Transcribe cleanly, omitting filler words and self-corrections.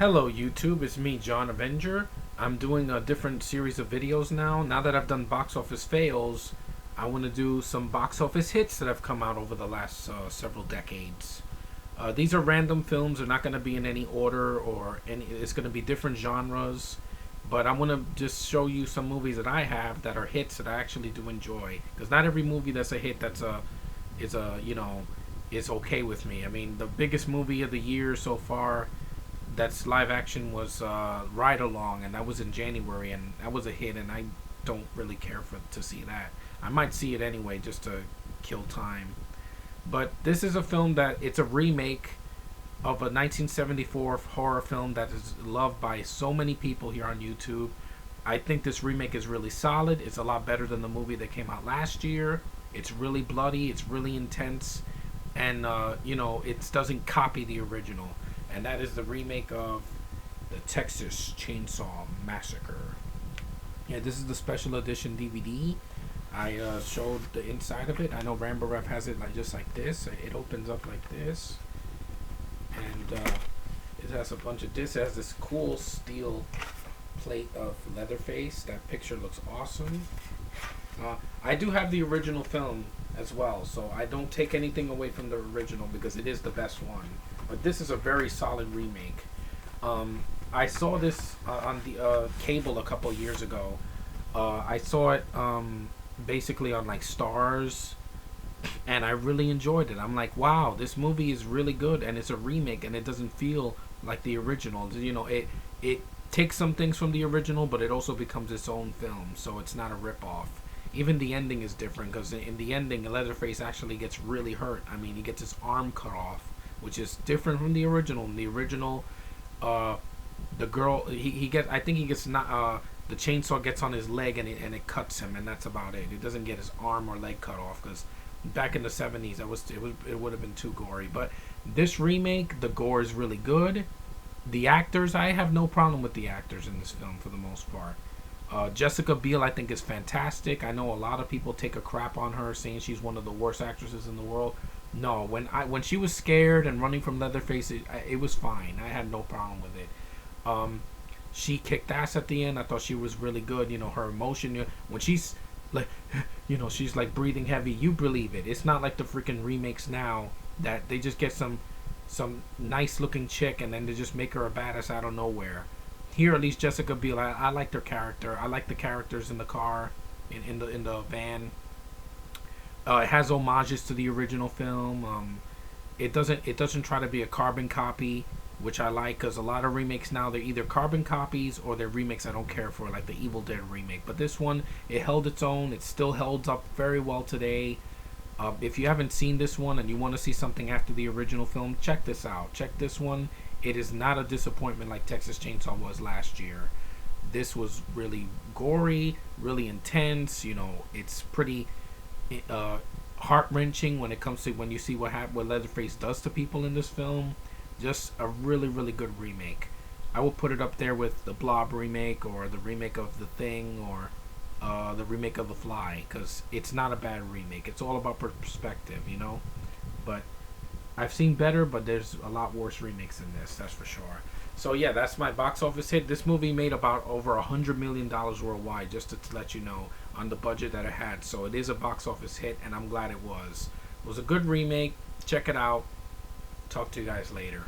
Hello YouTube, it's me John Avenger. I'm doing a different series of videos now. Now that I've done box office fails, I want to do some box office hits that have come out over the last several decades. These are random films. They're not going to be in any order or any. It's going to be different genres. But I want to just show you some movies that I have that are hits that I actually do enjoy. Because not every movie that's a hit is a is okay with me. I mean, the biggest movie of the year so far that's live action was Ride Along, and that was in January, and that was a hit. And I don't really care for to see that. I might see it anyway just to kill time. But this is a film that it's a remake of a 1974 horror film that is loved by so many people here on YouTube. I think this remake is really solid. It's a lot better than the movie that came out last year. It's really bloody. It's really intense, and it doesn't copy the original. And that is the remake of the Texas Chainsaw Massacre. Yeah, this is the special edition DVD. I showed the inside of it. I know Rambo Ref has it like just like this. It opens up like this, and it has a bunch of discs. It has this cool steel plate of Leatherface. That picture looks awesome. I do have the original film as well, so I don't take anything away from the original because it is the best one. But this is a very solid remake. I saw this on the cable a couple years ago. I saw it basically on like Stars, and I really enjoyed it. I'm like, wow, this movie is really good, and it's a remake, and it doesn't feel like the original. It takes some things from the original, but it also becomes its own film, so it's not a rip-off. Even the ending is different because in the ending, Leatherface actually gets really hurt. I mean, he gets his arm cut off, which is different from the original. In the original, the girl he gets. I think he gets not. The chainsaw gets on his leg and it cuts him, and that's about it. He doesn't get his arm or leg cut off because back in the 70s, it would have been too gory. But this remake, the gore is really good. The actors, I have no problem with the actors in this film for the most part. Jessica Biel, I think, is fantastic. I know a lot of people take a crap on her, saying she's one of the worst actresses in the world. No, when she was scared and running from Leatherface, it was fine. I had no problem with it. She kicked ass at the end. I thought she was really good. Her emotion when she's like, she's like breathing heavy. You believe it. It's not like the freaking remakes now that they just get some nice looking chick and then they just make her a badass out of nowhere. Here, at least Jessica Biel, I liked her character. I like the characters in the car, in the van. It has homages to the original film. It doesn't try to be a carbon copy, which I like because a lot of remakes now they're either carbon copies or they're remakes I don't care for, like the Evil Dead remake. But this one, it held its own. It still held up very well today. If you haven't seen this one and you want to see something after the original film, check this out. Check this one. It is not a disappointment like Texas Chainsaw was last year. This was really gory, really intense. It's pretty heart wrenching when it comes to when you see what Leatherface does to people in this film. Just a really really good remake. I will put it up there with the Blob remake or the remake of The Thing or the remake of The Fly because it's not a bad remake. It's all about perspective. But I've seen better, but there's a lot worse remakes than this. That's for sure. So yeah, that's my box office hit. This movie made about over $100 million worldwide, just to let you know, on the budget that it had. So it is a box office hit, and I'm glad it was. It was a good remake. Check it out. Talk to you guys later.